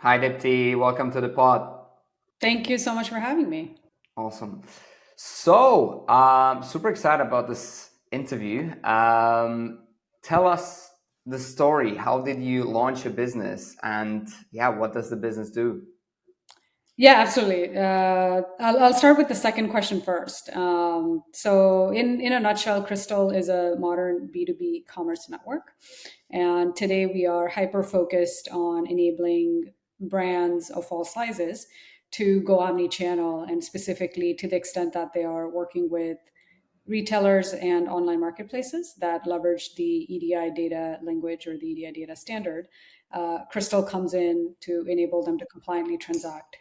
Hi, Dipti. Welcome to the pod. Thank you so much for having me. Awesome. Super excited about this interview. Tell us the story. How did you launch your business? And yeah, what does the business do? Yeah, absolutely. I'll start with the second question first. In a nutshell, Crystal is a modern B2B commerce network. And today we are hyper focused on enabling brands of all sizes to go omni-channel, and specifically to the extent that they are working with retailers and online marketplaces that leverage the EDI data language or the EDI data standard. Crystal comes in to enable them to compliantly transact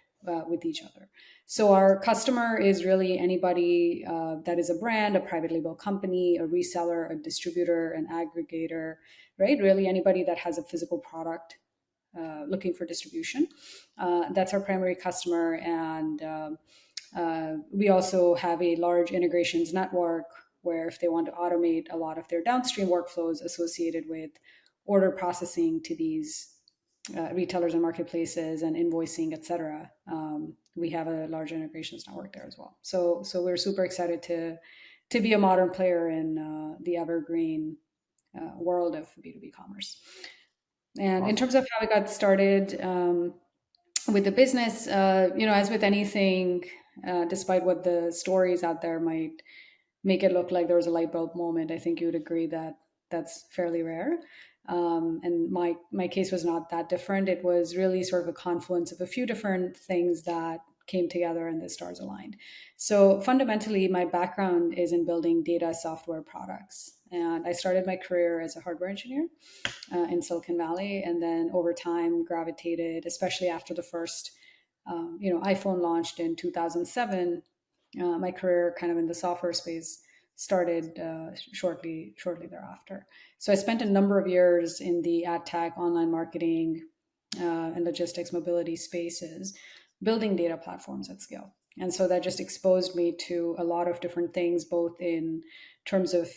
with each other. So our customer is really anybody that is a brand, a private label company, a reseller, a distributor, an aggregator, right? Really anybody that has a physical product looking for distribution. That's our primary customer. And we also have a large integrations network where if they want to automate a lot of their downstream workflows associated with order processing to these retailers and marketplaces and invoicing, et cetera, we have a large integrations network there as well. So we're super excited to be a modern player in the evergreen world of B2B commerce. And in Awesome. terms of how I got started with the business, as with anything, despite what the stories out there might make it look like there was a light bulb moment, I think you would agree that that's fairly rare. And my case was not that different. It was really sort of a confluence of a few different things that came together and the stars aligned. So fundamentally, my background is in building data software products. And I started my career as a hardware engineer in Silicon Valley, and then over time gravitated, especially after the first, iPhone launched in 2007. My career, kind of in the software space, started shortly thereafter. So I spent a number of years in the ad tech, online marketing, and logistics mobility spaces, building data platforms at scale. And so that just exposed me to a lot of different things, both in terms of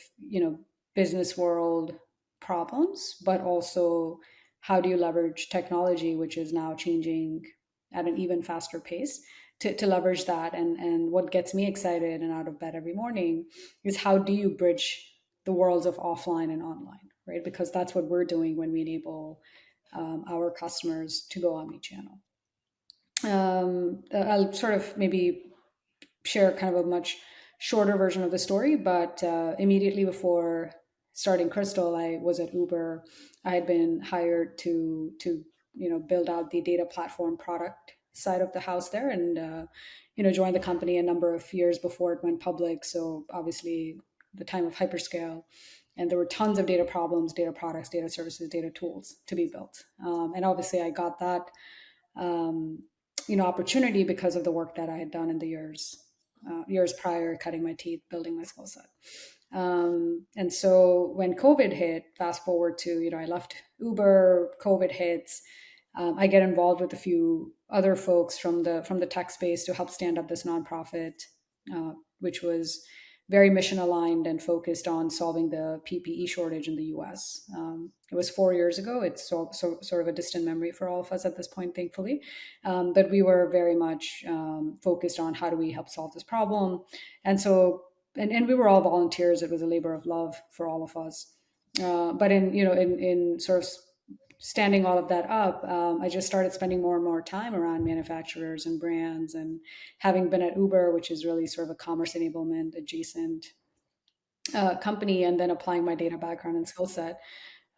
business world problems, but also how do you leverage technology, which is now changing at an even faster pace, to leverage that. And what gets me excited and out of bed every morning is how do you bridge the worlds of offline and online, right? Because that's what we're doing when we enable our customers to go omni-channel. I'll sort of maybe share kind of a much shorter version of the story, but immediately before starting Crystal, I was at Uber. I had been hired to build out the data platform product side of the house there, and joined the company a number of years before it went public. So obviously, the time of hyperscale, and there were tons of data problems, data products, data services, data tools to be built. And obviously, I got that um, opportunity because of the work that I had done in the years prior, cutting my teeth, building my skill set. And so when COVID hit, fast forward to, I left Uber, COVID hits. I get involved with a few other folks from the tech space to help stand up this nonprofit, which was very mission aligned and focused on solving the PPE shortage in the US. It was 4 years ago. It's sort of a distant memory for all of us at this point, thankfully. But we were very much focused on how do we help solve this problem. And so, and we were all volunteers. It was a labor of love for all of us. But in sort of standing all of that up, I just started spending more and more time around manufacturers and brands. And having been at Uber, which is really sort of a commerce enablement adjacent company, and then applying my data background and skill set,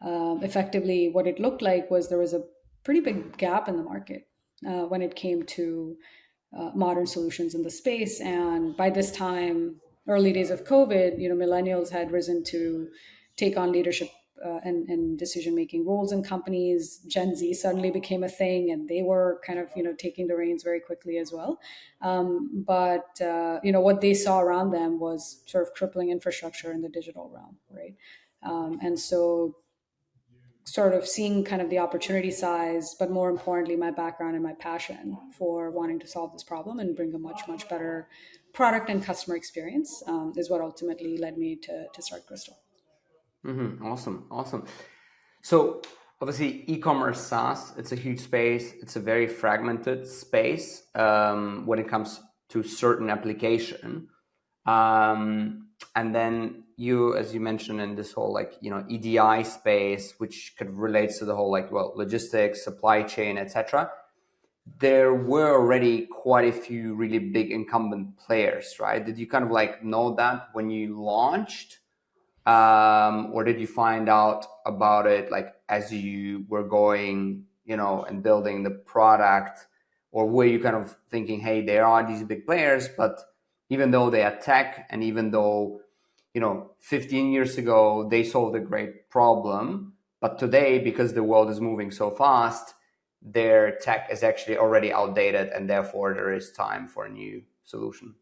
effectively, what it looked like was there was a pretty big gap in the market when it came to modern solutions in the space. And by this time, early days of COVID, millennials had risen to take on leadership and decision making roles in companies. Gen Z suddenly became a thing, and they were kind of taking the reins very quickly as well. But what they saw around them was sort of crippling infrastructure in the digital realm, right? And so sort of seeing kind of the opportunity size, but more importantly, my background and my passion for wanting to solve this problem and bring a much better product and customer experience is what ultimately led me to start Crystal. Awesome. Awesome. So Obviously, e-commerce SaaS, it's a huge space. It's a very fragmented space when it comes to certain application. And then you, as you mentioned, in this whole like EDI space, which could relates to the whole like logistics, supply chain, etc. There were already quite a few really big incumbent players, right? Did you kind of like know that when you launched, or did you find out about it like as you were going, and building the product, or were you kind of thinking, hey, there are these big players, but even though they are tech, and even though 15 years ago they solved a great problem, but today, because the world is moving so fast, their tech is actually already outdated, and therefore there is time for a new solution.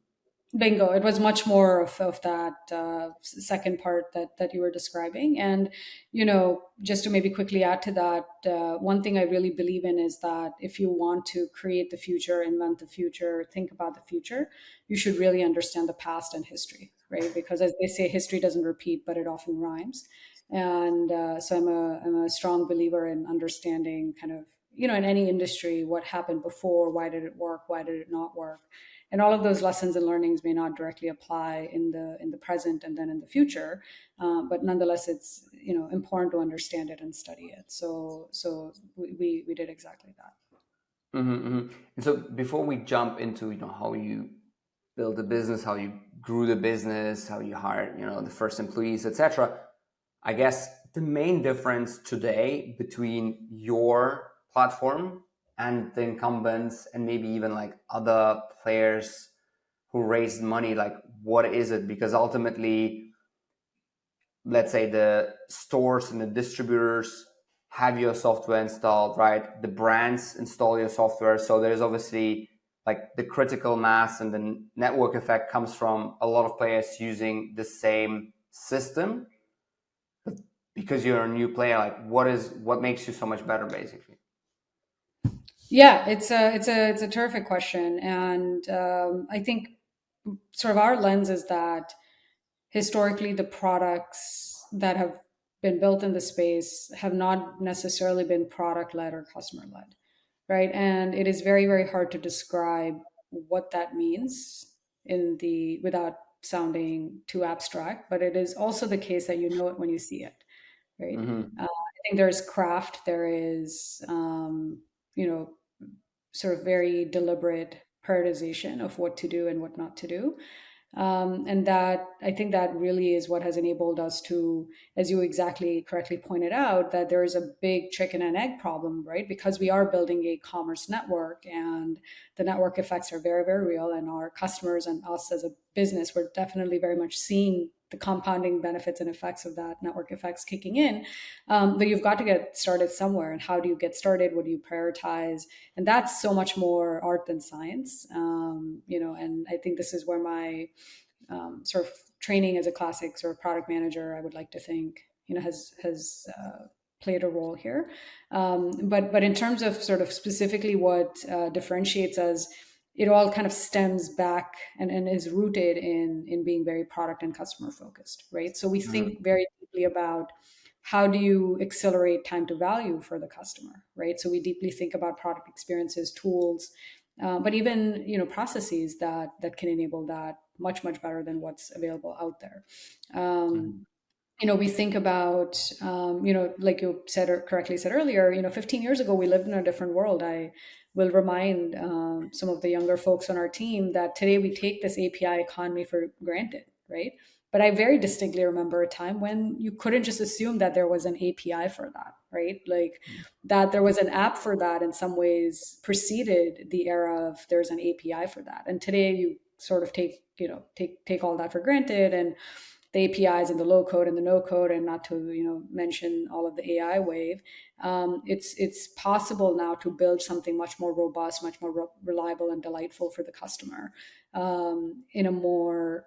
Bingo. It was much more of that second part that you were describing. And, just to maybe quickly add to that, one thing I really believe in is that if you want to create the future, invent the future, think about the future, you should really understand the past and history, right? Because as they say, history doesn't repeat, but it often rhymes. And so I'm a strong believer in understanding kind of, in any industry, what happened before, why did it work, why did it not work, and all of those lessons and learnings may not directly apply in the present and then in the future, but nonetheless it's important to understand it and study it. So we did exactly that. And so before we jump into how you build the business, how you grew the business, how you hired the first employees, etc., I guess the main difference today between your platform and the incumbents, and maybe even like other players who raised money, like what is it? Because ultimately, let's say the stores and the distributors have your software installed, right? The brands install your software. So there's obviously like the critical mass, and the network effect comes from a lot of players using the same system. But because you're a new player, like what makes you so much better, basically? Yeah, it's a terrific question. And I think sort of our lens is that historically the products that have been built in the space have not necessarily been product led or customer led, right? And it is very, very hard to describe what that means in the without sounding too abstract, but it is also the case that you know it when you see it, right? Mm-hmm. I think there's craft, there is you know sort of very deliberate prioritization of what to do and what not to do. And that I think that really is what has enabled us to, as you exactly correctly pointed out, that there is a big chicken and egg problem, right? Because we are building a commerce network, and the network effects are very, very real. And our customers and us as a business, we're definitely very much seeing the compounding benefits and effects of that network effects kicking in. But you've got to get started somewhere. And how do you get started? What do you prioritize? And that's so much more art than science. And I think this is where my sort of training as a classic sort of product manager, I would like to think, has played a role here. But in terms of sort of specifically what differentiates us, it all kind of stems back and is rooted in being very product and customer focused, right? So we Mm-hmm. think very deeply about how do you accelerate time to value for the customer, right? So we deeply think about product experiences, tools, but even processes that can enable that much better than what's available out there. Um, we think about like you said or correctly said earlier, 15 years ago we lived in a different world. I will remind some of the younger folks on our team that today we take this API economy for granted, right? But I very distinctly remember a time when you couldn't just assume that there was an API for that, right? Like that there was an app for that in some ways preceded the era of there's an API for that. And today you sort of take all that for granted, and the APIs and the low code and the no code, and not to mention all of the AI wave. It's possible now to build something much more robust, much more reliable and delightful for the customer in a more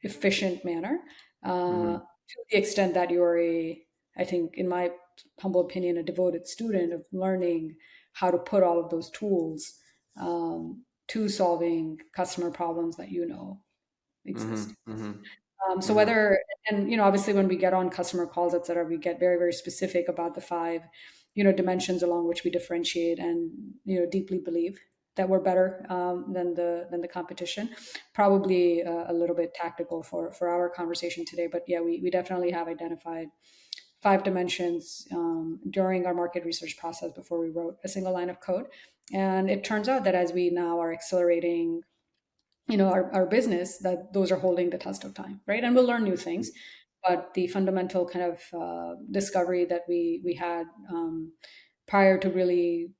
efficient manner. Mm-hmm. To the extent that you're I think, in my humble opinion, a devoted student of learning how to put all of those tools to solving customer problems that Mm-hmm. exist. Mm-hmm. So whether, and obviously when we get on customer calls, et cetera, we get very, very specific about the five, dimensions along which we differentiate and, deeply believe that we're better than the competition. Probably a little bit tactical for our conversation today, but yeah, we definitely have identified five dimensions during our market research process before we wrote a single line of code. And it turns out that as we now are accelerating our business, that those are holding the test of time, right? And we'll learn new things, but the fundamental kind of discovery that we had prior to really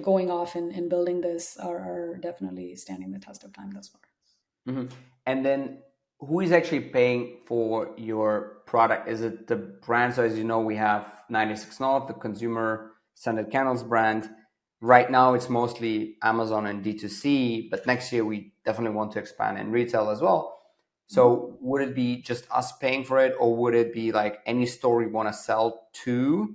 going off and building this are definitely standing the test of time thus far. And then who is actually paying for your product? Is it the brand? So as you know, we have 96 North, the consumer scented candles brand. Right now, it's mostly Amazon and D2C, but next year we definitely want to expand in retail as well. So would it be just us paying for it, or would it be like any store we want to sell to?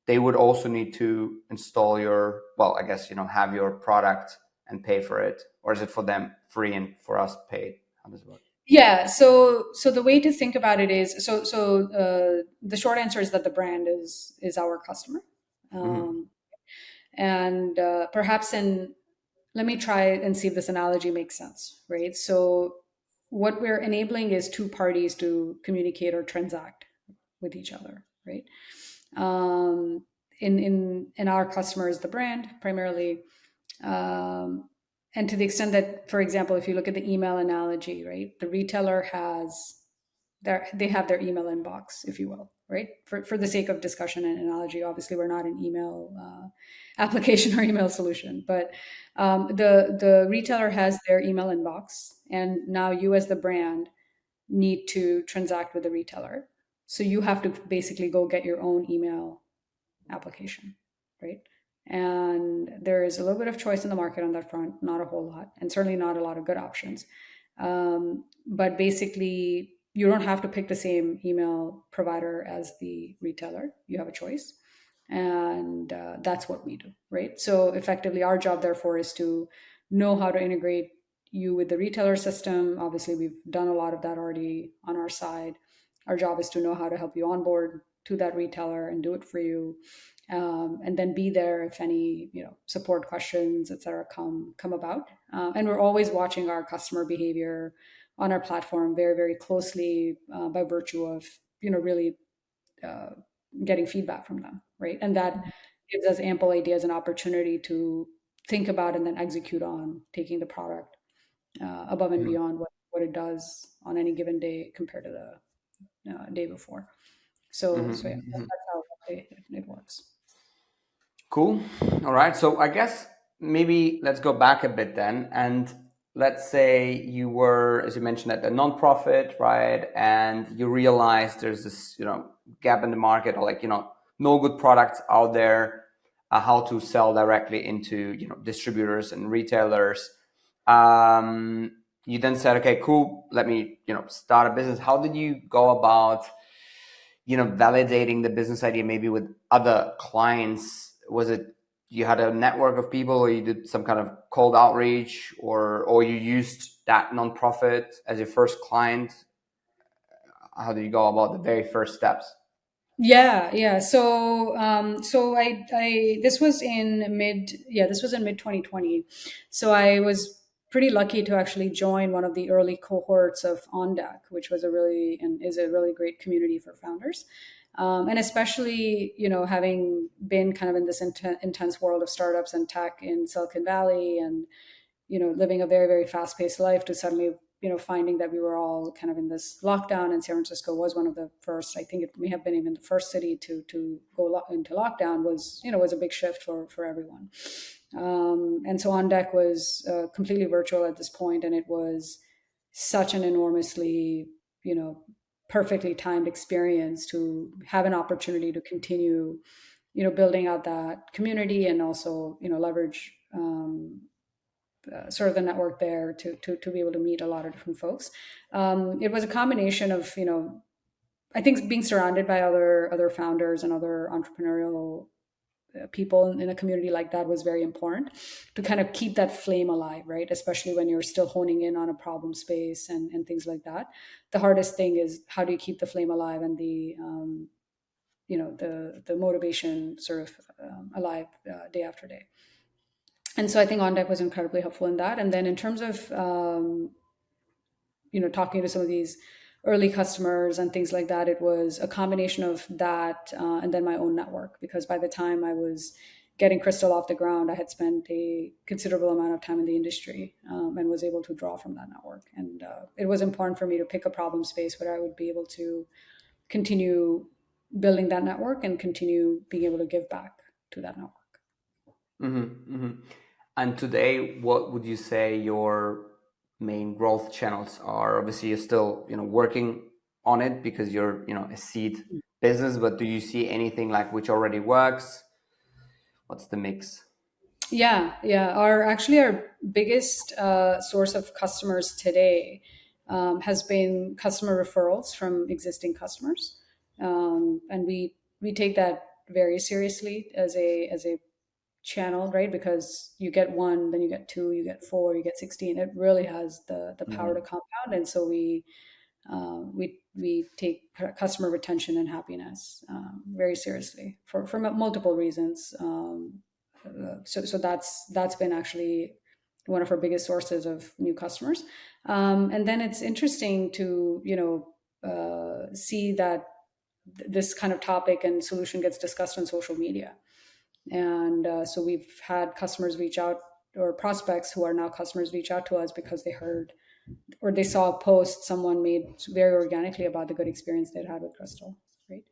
They would also need to install your, well, I guess, have your product and pay for it, or is it for them free and for us paid? How does it work? Yeah, so the way to think about it is, the short answer is that the brand is our customer. Mm-hmm. um, and perhaps in let me try and see if this analogy makes sense, right? So what we're enabling is two parties to communicate or transact with each other, right? um, in our customers, the brand primarily. um, and to the extent that, for example, if you look at the email analogy, right, the retailer has they have their email inbox, if you will, right? For the sake of discussion and analogy, obviously we're not an email application or email solution, but the retailer has their email inbox, and now you as the brand need to transact with the retailer. So you have to basically go get your own email application, right? And there is a little bit of choice in the market on that front, not a whole lot, and certainly not a lot of good options. But basically, you don't have to pick the same email provider as the retailer. You have a choice. And that's what we do, right? So effectively, our job, therefore, is to know how to integrate you with the retailer system. Obviously, we've done a lot of that already on our side. Our job is to know how to help you onboard to that retailer and do it for you, and then be there if any support questions, et cetera, come about. And we're always watching our customer behavior on our platform very, very closely, by virtue of really uh, getting feedback from them, right? And that gives us ample ideas and opportunity to think about and then execute on taking the product above and beyond what it does on any given day compared to the day before. So yeah, Mm-hmm. that's how it works. Cool. All right. So I guess maybe let's go back a bit then. And let's say you were, as you mentioned, at a nonprofit, right? And you realize there's this, gap in the market, or like, no good products out there, how to sell directly into, distributors and retailers. You then said, okay, cool. Let me, start a business. How did you go about, validating the business idea maybe with other clients? Was it you had a network of people, or you did some kind of cold outreach, or you used that nonprofit as your first client? How did you go about the very first steps? Yeah. So this was in mid 2020. So I was pretty lucky to actually join one of the early cohorts of On Deck, which was a really and is a really great community for founders. And especially, having been kind of in this intense world of startups and tech in Silicon Valley, and living a very, very fast-paced life, to suddenly finding that we were all kind of in this lockdown, and San Francisco was one of the first, I think it may have been even the first city to go into lockdown, was a big shift for everyone. And so On Deck was completely virtual at this point, and it was such an enormously you know perfectly timed experience to have an opportunity to continue building out that community, and also leverage sort of the network there to be able to meet a lot of different folks. It was a combination of I think being surrounded by other founders and other entrepreneurial people in a community like that was very important to kind of keep that flame alive, right? Especially when you're still honing in on a problem space and things like that. The hardest thing is how do you keep the flame alive and the motivation sort of alive day after day. And so I think on deck was incredibly helpful in that. And then in terms of talking to some of these early customers and things like that, it was a combination of that and then my own network, because by the time I was getting Crystal off the ground, I had spent a considerable amount of time in the industry and was able to draw from that network. And it was important for me to pick a problem space where I would be able to continue building that network and continue being able to give back to that network. Mm-hmm, mm-hmm. And today, what would you say your main growth channels are? Obviously, you're still, working on it because you're, a seed business, but do you see anything like which already works? What's the mix? Yeah. Our biggest source of customers today has been customer referrals from existing customers, and we take that very seriously as a channel, right? Because you get one, then you get two, you get four, you get 16. It really has the power to Mm-hmm. compound, and so we take customer retention and happiness very seriously for multiple reasons. So that's been actually one of our biggest sources of new customers. And then it's interesting to see that this kind of topic and solution gets discussed on social media. And so we've had customers reach out, or prospects who are now customers reach out to us because they heard or they saw a post someone made very organically about the good experience they'd had with Crystal, right?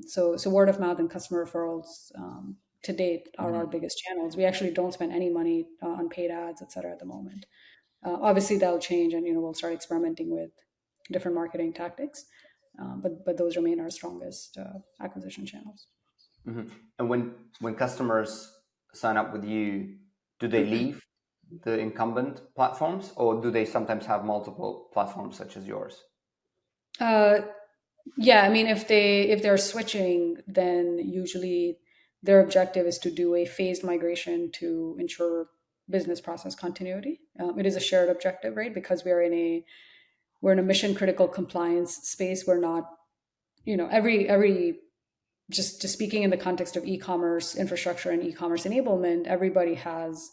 So word of mouth and customer referrals to date are our Mm-hmm. biggest channels. We actually don't spend any money on paid ads, et cetera, at the moment. Obviously, that'll change, and we'll start experimenting with different marketing tactics. But those remain our strongest acquisition channels. Mm-hmm. And when customers sign up with you, do they leave the incumbent platforms, or do they sometimes have multiple platforms such as yours? Uh, Yeah, I mean, if they're switching, then usually their objective is to do a phased migration to ensure business process continuity. It is a shared objective, right? Because we're in a mission critical compliance space. We're not, every just speaking in the context of e-commerce infrastructure and e-commerce enablement, everybody has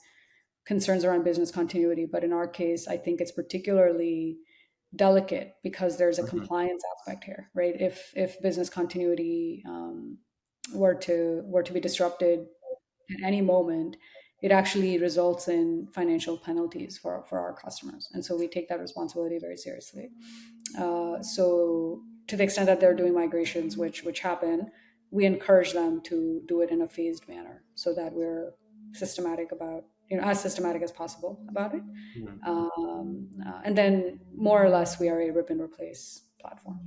concerns around business continuity. But in our case, I think it's particularly delicate because there's a Mm-hmm. compliance aspect here, right? If business continuity were to be disrupted at any moment, it actually results in financial penalties for our customers, and so we take that responsibility very seriously. So to the extent that they're doing migrations, which happen, we encourage them to do it in a phased manner so that we're systematic about as systematic as possible about it. And then more or less we are a rip and replace platform.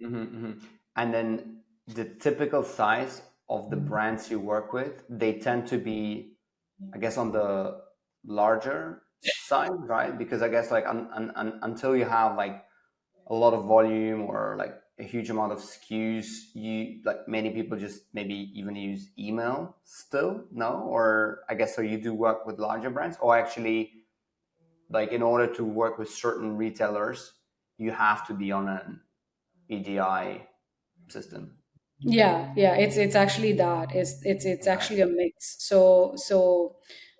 Mm-hmm, mm-hmm. And then the typical size of the brands you work with, they tend to be, I guess, on the larger side, right? Because I guess like until you have like a lot of volume or like a huge amount of SKUs, you like many people just maybe even use email still, no? Or I guess so you do work with larger brands, or actually like in order to work with certain retailers, you have to be on an EDI system. Yeah, it's actually that it's Okay. actually a mix. So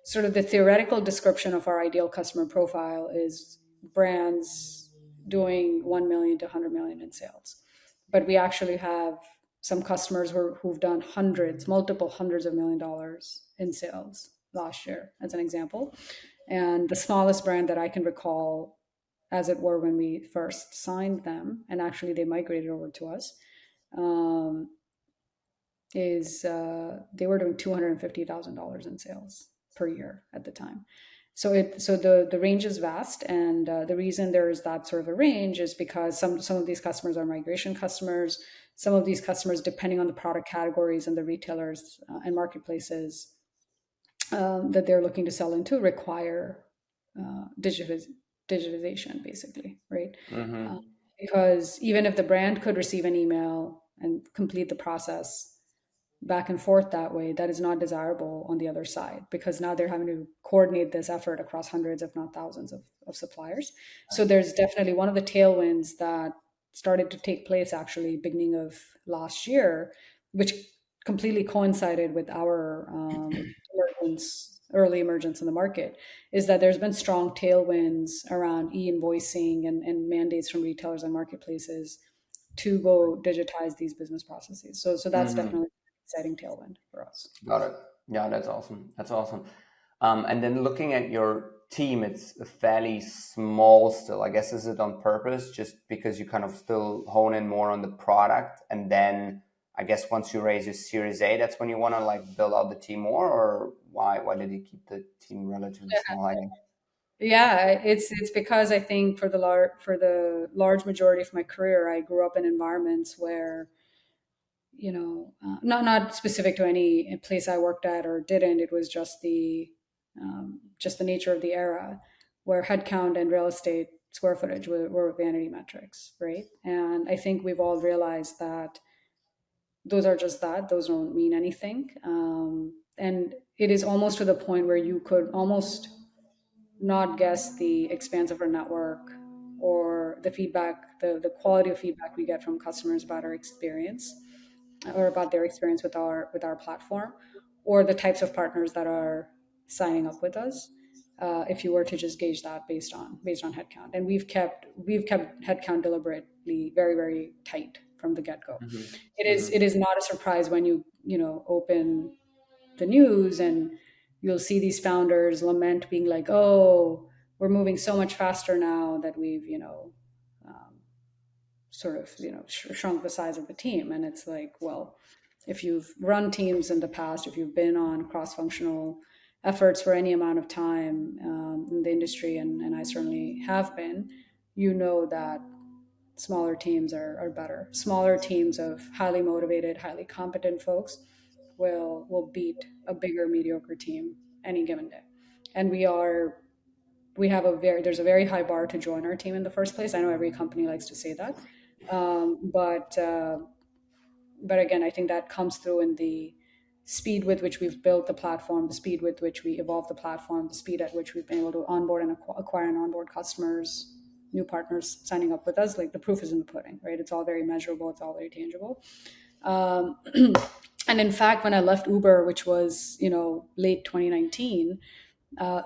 sort of the theoretical description of our ideal customer profile is brands doing 1 million to 100 million in sales, but we actually have some customers who've done multiple hundreds of $1 million in sales last year, as an example. And the smallest brand that I can recall, as it were, when we first signed them, and actually they migrated over to us, um, is they were doing $250,000 in sales per year at the time. So the range is vast, and the reason there is that sort of a range is because some of these customers are migration customers. Some of these customers, depending on the product categories and the retailers and marketplaces that they're looking to sell into, require digitization, basically, right? Uh, Mm-hmm. because even if the brand could receive an email and complete the process, back and forth that way, that is not desirable on the other side, because now they're having to coordinate this effort across hundreds, if not thousands, of suppliers. So there's definitely one of the tailwinds that started to take place actually beginning of last year, which completely coincided with our early emergence in the market, is that there's been strong tailwinds around e-invoicing and mandates from retailers and marketplaces to go digitize these business processes. So that's Mm-hmm. definitely an exciting tailwind for us. Got it. Yeah, that's awesome. That's awesome. And then looking at your team, it's fairly small still. I guess is it on purpose, just because you kind of still hone in more on the product, and then I guess once you raise your Series A, that's when you want to like build out the team more, or why did you keep the team relatively small? I think. Yeah, it's because I think for the large majority of my career, I grew up in environments where, not specific to any place I worked at or didn't. It was just the nature of the era, where headcount and real estate square footage were vanity metrics, right? And I think we've all realized that those are just that; those don't mean anything. And it is almost to the point where you could almost not guess the expanse of our network or the feedback, the quality of feedback we get from customers about our experience, or about their experience with our platform, or the types of partners that are signing up with us, if you were to just gauge that based on headcount. And we've kept headcount deliberately very, very tight from the get-go. it Mm-hmm. is Mm-hmm. it is not a surprise when open the news and you'll see these founders lament, being like, oh, we're moving so much faster now that we've um, sort of shrunk the size of the team. And it's like, well, if you've run teams in the past, if you've been on cross-functional efforts for any amount of time in the industry, and I certainly have been, that smaller teams are better. Smaller teams of highly motivated, highly competent folks will beat a bigger mediocre team any given day. And there's a very high bar to join our team in the first place. I know every company likes to say that, but again, I think that comes through in the speed with which we've built the platform, the speed with which we evolve the platform, the speed at which we've been able to onboard and acquire and onboard customers, new partners signing up with us. Like, the proof is in the pudding, right? It's all very measurable. It's all very tangible. Um, and in fact, when I left Uber, which was late 2019, uh,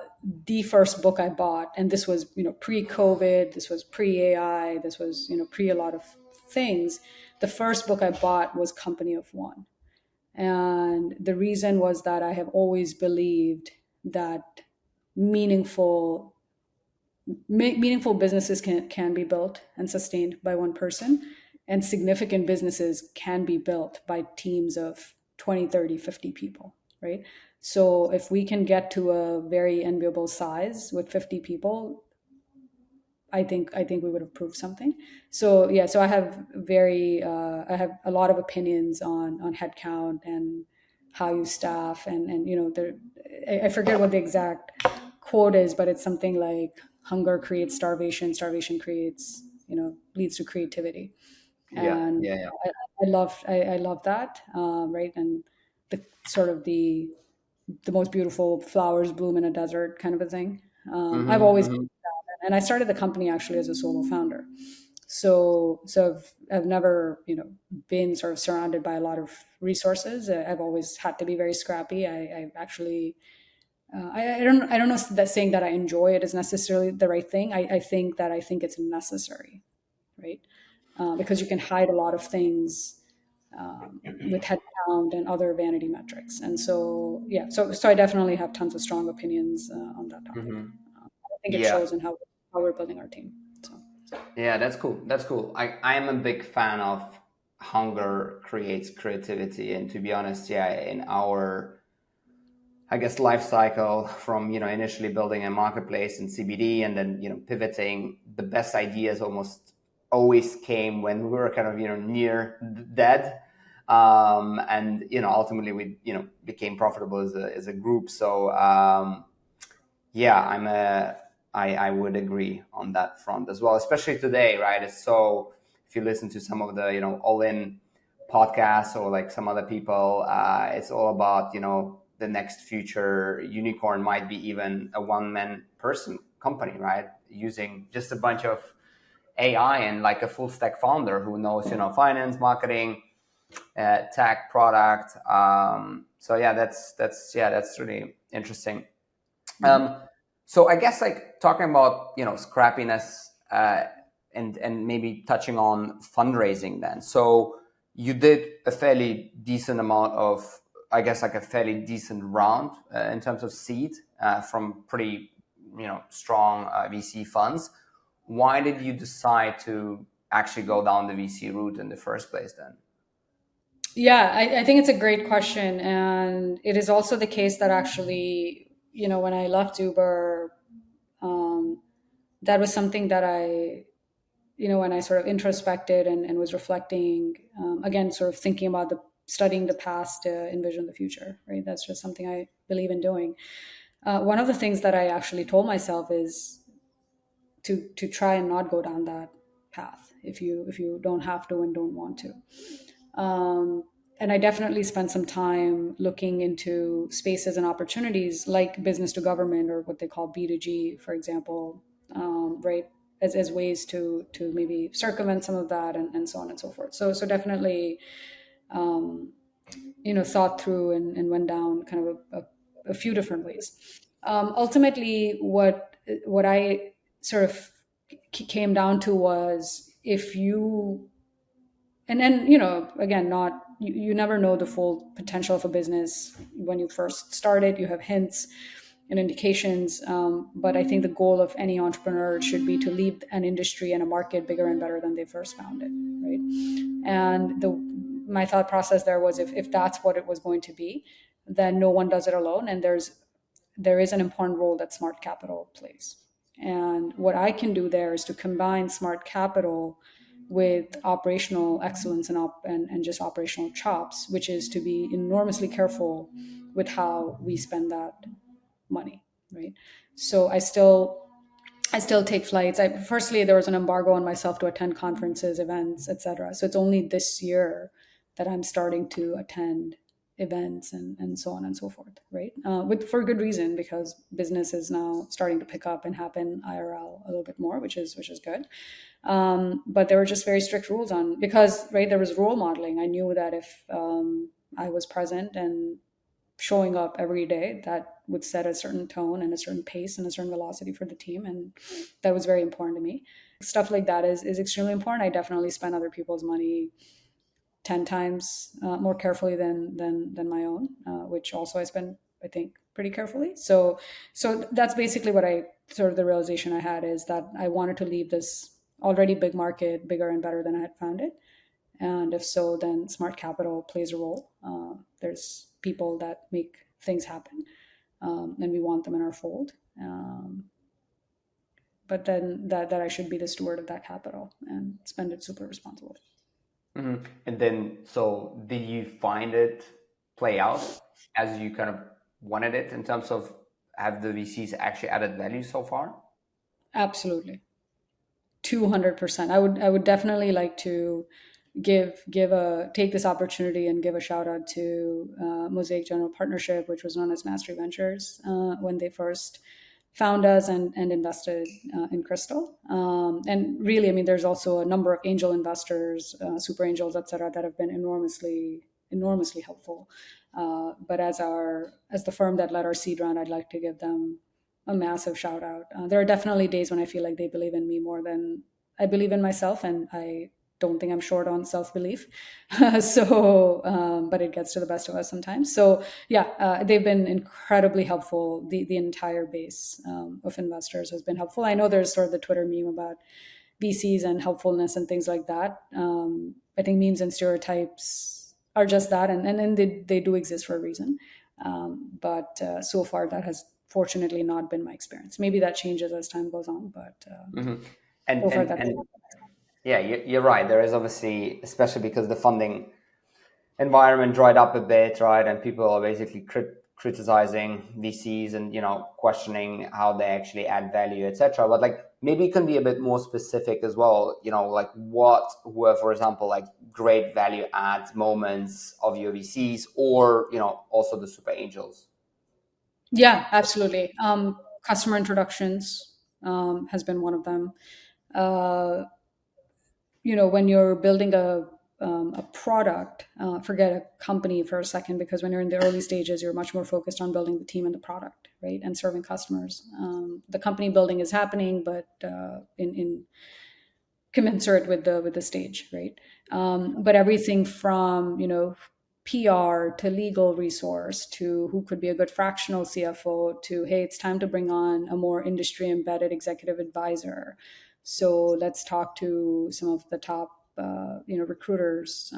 the first book I bought, and this was pre-COVID, this was pre-AI, this was pre a lot of things. The first book I bought was Company of One, and the reason was that I have always believed that meaningful meaningful businesses can be built and sustained by one person, and significant businesses can be built by teams of 20, 30, 50 people, right? So if we can get to a very enviable size with 50 people, I think we would have proved something. So yeah, so I have a lot of opinions on headcount and how you staff, and there, I forget what the exact quote is, but it's something like, hunger creates starvation, starvation creates leads to creativity. Yeah. And Yeah. Yeah. I love that, right? And the sort of the most beautiful flowers bloom in a desert kind of a thing. I've Mm-hmm. always, Mm-hmm. and I started the company actually as a solo founder. So I've never, been sort of surrounded by a lot of resources. I've always had to be very scrappy. I actually, I don't know that saying that I enjoy it is necessarily the right thing. I think it's necessary, right? Because you can hide a lot of things with headcount and other vanity metrics. And so, yeah, so I definitely have tons of strong opinions on that topic. Mm-hmm. I think it Yeah. shows in how we're building our team. So, Yeah, that's cool. That's cool. I'm a big fan of hunger creates creativity. And to be honest, yeah, in our, I guess, life cycle from, initially building a marketplace in CBD and then, pivoting, the best ideas almost always came when we were kind of, near dead. And, ultimately we, became profitable as a group. So, yeah, I would agree on that front as well, especially today, right? It's so, if you listen to some of the all in podcasts or like some other people, it's all about, the next future unicorn might be even a one-man person company, right? Using just a bunch of AI and like a full stack founder who knows, finance, marketing, tech, product. So yeah, that's really interesting. So I guess like talking about scrappiness, and maybe touching on fundraising then. So you did a fairly decent amount of, I guess, like a fairly decent round in terms of seed from pretty strong VC funds. Why did you decide to actually go down the VC route in the first place then? Yeah, I think it's a great question. And it is also the case that actually, when I left Uber, that was something that when I sort of introspected and was reflecting, again, sort of thinking about studying the past to envision the future, right? That's just something I believe in doing. One of the things that I actually told myself is to try and not go down that path if you don't have to and don't want to. And I definitely spent some time looking into spaces and opportunities like business to government, or what they call B2G, for example, right, as ways to maybe circumvent some of that, and so on and so forth. So definitely, thought through and went down kind of a few different ways. Ultimately, what I sort of came down to was, if you and then again, not you never know the full potential of a business when you first start it. You have hints and indications, but I think the goal of any entrepreneur should be to leave an industry and a market bigger and better than they first found it, right? And my thought process there was, if that's what it was going to be, then no one does it alone, and there is an important role that smart capital plays. And what I can do there is to combine smart capital with operational excellence and just operational chops, which is to be enormously careful with how we spend that money, right? So I still take flights. Firstly, there was an embargo on myself to attend conferences, events, etc. So it's only this year that I'm starting to attend events and so on and so forth, right? For good reason, because business is now starting to pick up and happen IRL a little bit more, which is good. But there were just very strict rules because, right, there was role modeling. I knew that if I was present and showing up every day, that would set a certain tone and a certain pace and a certain velocity for the team, and that was very important to me. Stuff like that is extremely important. I definitely spend other people's money 10 times more carefully than my own, which also I spend, I think, pretty carefully. So that's basically what the realization I had, is that I wanted to leave this already big market bigger and better than I had found it. And if so, then smart capital plays a role. There's people that make things happen, and we want them in our fold. But then that I should be the steward of that capital and spend it super responsibly. Mm-hmm. And then, so did you find it play out as you kind of wanted it, in terms of, have the VCs actually added value so far? Absolutely. 200%. I would definitely like to take this opportunity and give a shout out to Mosaic General Partnership, which was known as Mastery Ventures, when they first found us and invested in Crystal. And really, I mean, there's also a number of angel investors, super angels, et cetera, that have been enormously helpful. But as the firm that led our seed round, I'd like to give them a massive shout out. There are definitely days when I feel like they believe in me more than I believe in myself, and I don't think I'm short on self-belief. But it gets to the best of us sometimes. So yeah, they've been incredibly helpful. The entire base of investors has been helpful. I know there's sort of the Twitter meme about VCs and helpfulness and things like that. I think memes and stereotypes are just that, and they do exist for a reason. But so far, that has fortunately not been my experience. Maybe that changes as time goes on, but and yeah, you're right. There is obviously, especially because the funding environment dried up a bit, right? And people are basically criticizing VCs and questioning how they actually add value, etc. But like, maybe you can be a bit more specific as well. Like, what were, for example, like great value add moments of your VCs, or also the super angels? Yeah, absolutely. Customer introductions has been one of them. Uh, when you're building a product, forget a company for a second, because when you're in the early stages, you're much more focused on building the team and the product, right, and serving customers. The company building is happening, but in commensurate with the stage, right? But everything from PR to legal resource to who could be a good fractional CFO to, hey, it's time to bring on a more industry embedded executive advisor. So let's talk to some of the top recruiters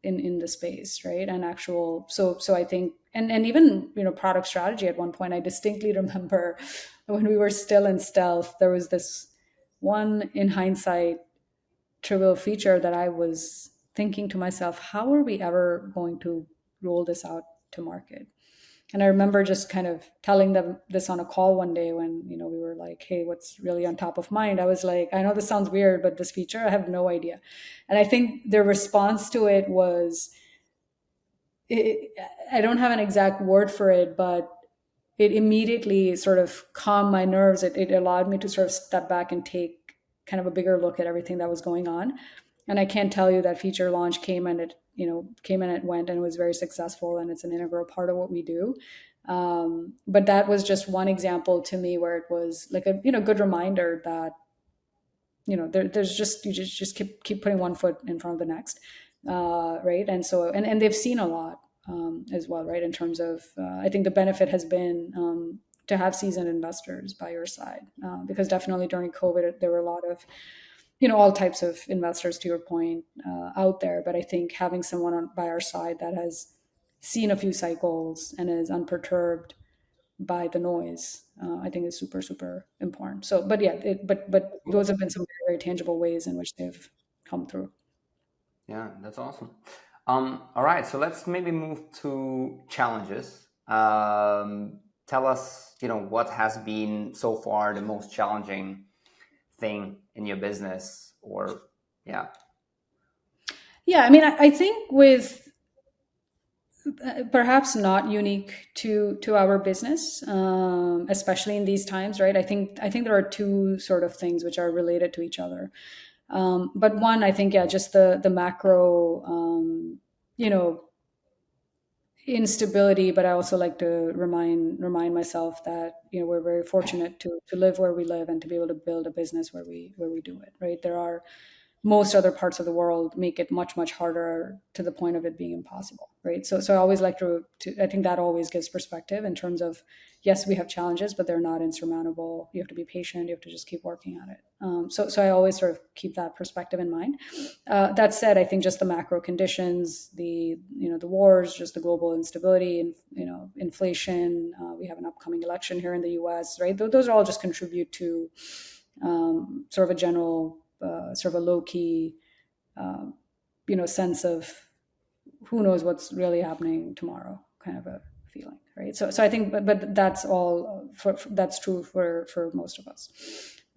in the space, right? And actual so I think and even product strategy. At one point, I distinctly remember when we were still in stealth, there was this one, in hindsight, trivial feature that I was thinking to myself, how are we ever going to roll this out to market? And I remember just kind of telling them this on a call one day when we were like, hey, what's really on top of mind? I was like, I know this sounds weird, but this feature, I have no idea. And I think their response to it was, it, I don't have an exact word for it, but it immediately sort of calmed my nerves. It allowed me to sort of step back and take kind of a bigger look at everything that was going on. And I can't tell you that feature launch came and it went, and it was very successful, and it's an integral part of what we do. But that was just one example to me where it was like a good reminder that there's just you just keep putting one foot in front of the next, right? And so and they've seen a lot as well, right? In terms of, I think the benefit has been to have seasoned investors by your side, because definitely during COVID there were a lot of all types of investors, to your point, out there. But I think having someone by our side that has seen a few cycles and is unperturbed by the noise, I think is super, super important. So, but yeah, but those have been some very, very tangible ways in which they've come through. Yeah, that's awesome. All right, so let's maybe move to challenges. Tell us, what has been so far the most challenging thing in your business, or yeah. Yeah, I mean, I think with perhaps not unique to our business, especially in these times, right? I think there are two sort of things which are related to each other. But one, I think, yeah, just the macro, you know, instability. But I also like to remind myself that we're very fortunate to live where we live and to be able to build a business where we do it. Right? There are most other parts of the world make it much, much harder, to the point of it being impossible, right? So I always like to I think that always gives perspective in terms of, yes, we have challenges, but they're not insurmountable. You have to be patient. You have to just keep working at it. So I always sort of keep that perspective in mind. That said, I think just the macro conditions, the wars, just the global instability, and inflation. We have an upcoming election here in the U.S., right? Those all just contribute to sort of a general, sort of a low key, sense of who knows what's really happening tomorrow, kind of a feeling, right? So I think, but that's all that's true for most of us.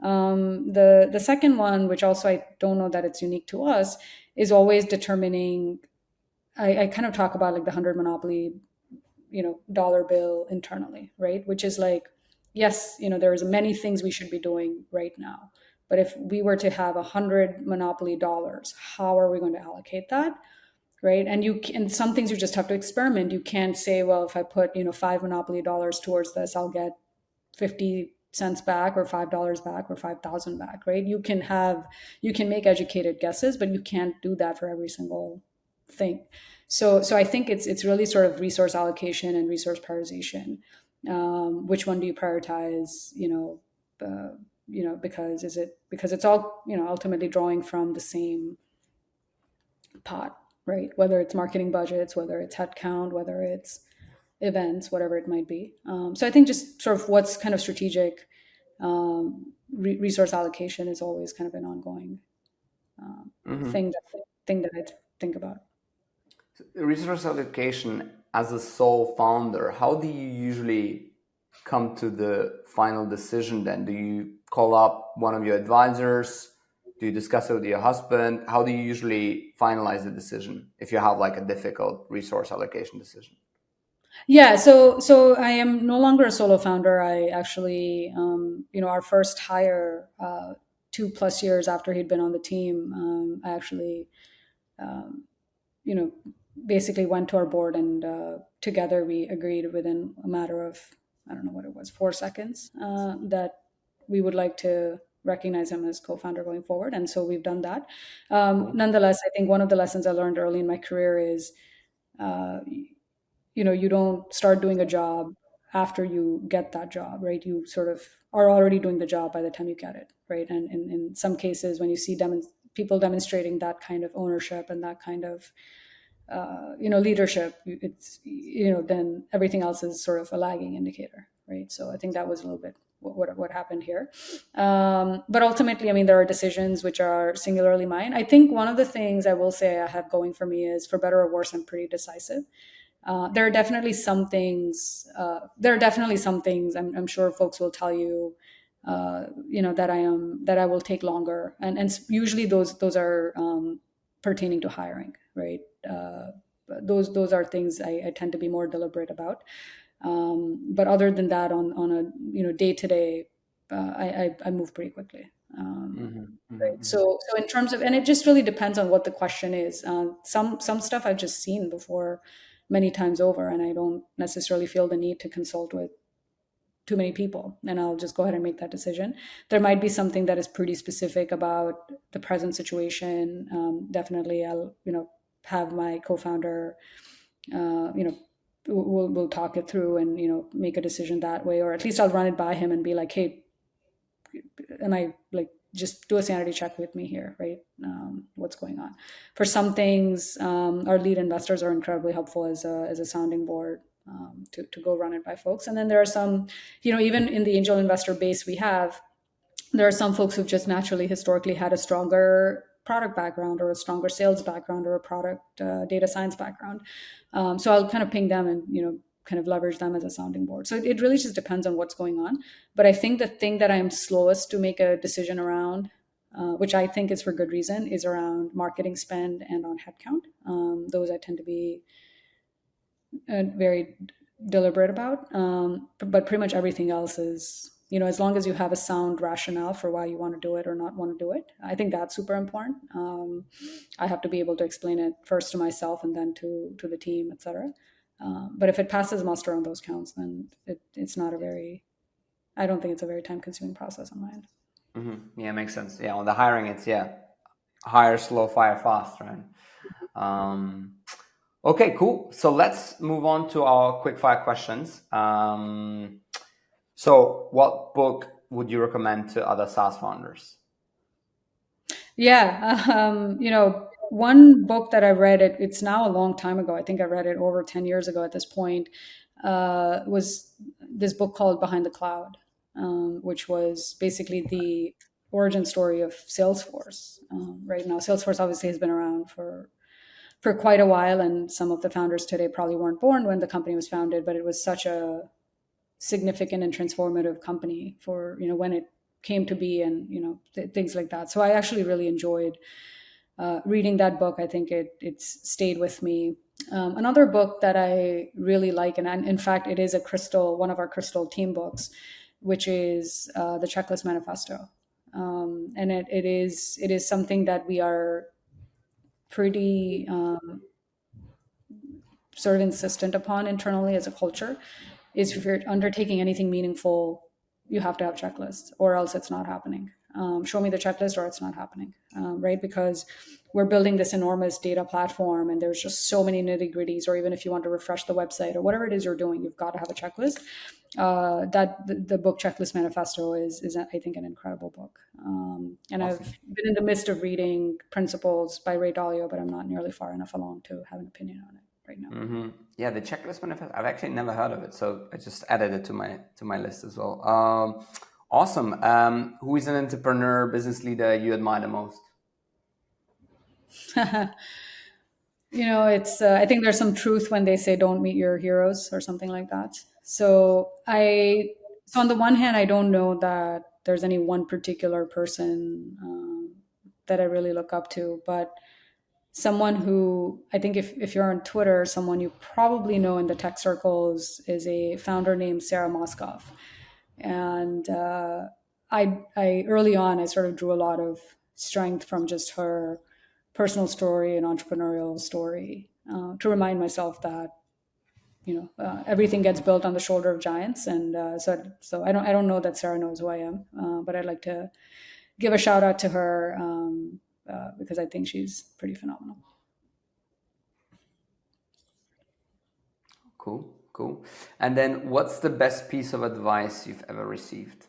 The second one, which also I don't know that it's unique to us, is always determining. I kind of talk about like the 100 monopoly, dollar bill internally, right? Which is like, yes, there's many things we should be doing right now, but if we were to have 100 monopoly dollars, how are we going to allocate that, right? And some things you just have to experiment. You can't say, well, if I put 5 monopoly dollars towards this, I'll get 50 cents back or $5 back or 5,000 back, right? You can make educated guesses, but you can't do that for every single thing. So I think it's really sort of resource allocation and resource prioritization. Which one do you prioritize? Because it's all ultimately drawing from the same pot, right? Whether it's marketing budgets, whether it's headcount, whether it's events, whatever it might be. So I think just sort of what's kind of strategic, resource allocation is always kind of an ongoing Mm-hmm. thing that I think about. Resource allocation, as a sole founder, how do you usually come to the final decision then? Do you call up one of your advisors? Do you discuss it with your husband? How do you usually finalize the decision if you have like a difficult resource allocation decision? Yeah, so I am no longer a solo founder. I actually, our first hire, 2+ years after he'd been on the team, I actually, um, you know, basically went to our board, and together we agreed within a matter of, I don't know what it was, 4 seconds, that we would like to recognize him as co-founder going forward. And so we've done that. Cool. Nonetheless, I think one of the lessons I learned early in my career is, uh, you don't start doing a job after you get that job, right? You sort of are already doing the job by the time you get it, right? And in some cases, when you see people demonstrating that kind of ownership and that kind of leadership, it's, then everything else is sort of a lagging indicator, right? So I think that was a little bit what happened here. But ultimately, I mean, there are decisions which are singularly mine. I think one of the things I will say I have going for me is, for better or worse, I'm pretty decisive. There are definitely some things. I'm sure folks will tell you, that I will take longer, and usually those are pertaining to hiring, right? Uh, those are things I tend to be more deliberate about. But other than that, on a day to day, I move pretty quickly. Mm-hmm, Right. mm-hmm, So in terms of, and it just really depends on what the question is. Some stuff I've just seen before many times over, and I don't necessarily feel the need to consult with too many people, and I'll just go ahead and make that decision. There might be something that is pretty specific about the present situation. Definitely, I'll have my co-founder, we'll talk it through and make a decision that way, or at least I'll run it by him and be like, hey, am I like, just do a sanity check with me here, right? What's going on? For some things, our lead investors are incredibly helpful as a sounding board, to go run it by folks. And then there are some, even in the angel investor base we have, there are some folks who've just naturally historically had a stronger product background, or a stronger sales background, or a product data science background. So I'll kind of ping them and kind of leverage them as a sounding board. So it really just depends on what's going on. But I think the thing that I'm slowest to make a decision around, which I think is for good reason, is around marketing spend and on headcount. Those I tend to be very deliberate about. But pretty much everything else is, as long as you have a sound rationale for why you want to do it or not want to do it, I think that's super important. I have to be able to explain it first to myself and then to the team, etc. But if it passes muster on those counts, then it's not a very, I don't think it's a very time consuming process on my end. mm-hmm. Yeah, makes sense. Yeah, on the hiring, it's hire slow, fire fast, right? Um, okay, cool. So let's move on to our quick fire questions. So what book would you recommend to other SaaS founders? Yeah, one book that I read, it's now a long time ago. I think I read it over 10 years ago at this point. Was this book called Behind the Cloud, which was basically the origin story of Salesforce. Right now, Salesforce obviously has been around for quite a while, and some of the founders today probably weren't born when the company was founded, but it was such a significant and transformative company for when it came to be, and things like that. So I actually really enjoyed reading that book. I think it's stayed with me. Another book that I really like, and in fact it is one of our Crystal team books, which is the Checklist Manifesto. And it is something that we are pretty sort of insistent upon internally as a culture, is if you're undertaking anything meaningful, you have to have checklists, or else it's not happening. Show me the checklist or it's not happening, right? Because we're building this enormous data platform, and there's just so many nitty gritties, or even if you want to refresh the website or whatever it is you're doing, you've got to have a checklist. That the book Checklist Manifesto is I think an incredible book. And Awesome. I've been in the midst of reading Principles by Ray Dalio, but I'm not nearly far enough along to have an opinion on it right now. Mm-hmm. Yeah, the checklist manifest. I've actually never heard of it, so I just added it to my list as well. Awesome. Who is an entrepreneur, business leader you admire the most? It's I think there's some truth when they say don't meet your heroes or something like that. So on the one hand, I don't know that there's any one particular person that I really look up to. But someone who I think if you're on Twitter, someone you probably know in the tech circles is a founder named Sarah Moskoff. And I early on, I sort of drew a lot of strength from just her personal story and entrepreneurial story to remind myself that everything gets built on the shoulder of giants. And so I don't know that Sarah knows who I am, but I'd like to give a shout out to her because I think she's pretty phenomenal. Cool, cool. And then what's the best piece of advice you've ever received?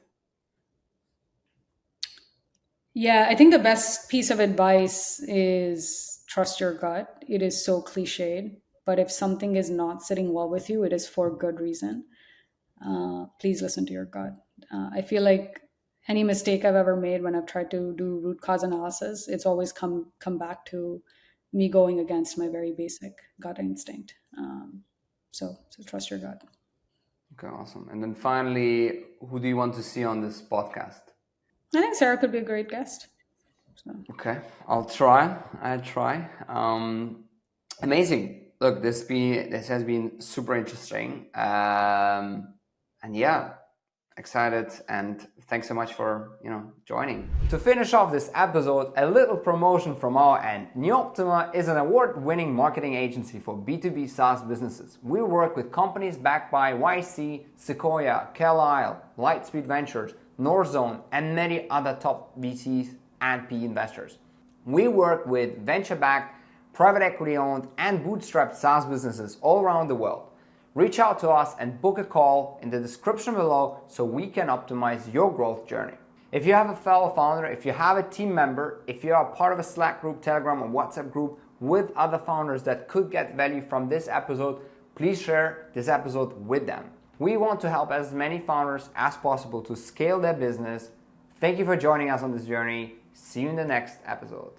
Yeah, I think the best piece of advice is trust your gut. It is so cliched, but if something is not sitting well with you, it is for good reason. Please listen to your gut. I feel like any mistake I've ever made when I've tried to do root cause analysis, it's always come back to me going against my very basic gut instinct. So trust your gut. Okay, awesome. And then finally, who do you want to see on this podcast? I think Sarah could be a great guest. So. Okay, I'll try. Amazing. Look, this has been super interesting. And yeah, excited, and thanks so much for joining. To finish off this episode, a little promotion from our end. NUOPTIMA is an award-winning marketing agency for B2B SaaS businesses. We work with companies backed by YC, Sequoia, Carlyle, Lightspeed Ventures, Northzone, and many other top VCs and PE investors. We work with venture-backed, private equity-owned, and bootstrapped SaaS businesses all around the world. Reach out to us and book a call in the description below so we can optimize your growth journey. If you have a fellow founder, if you have a team member, if you are part of a Slack group, Telegram, or WhatsApp group with other founders that could get value from this episode, please share this episode with them. We want to help as many founders as possible to scale their business. Thank you for joining us on this journey. See you in the next episode.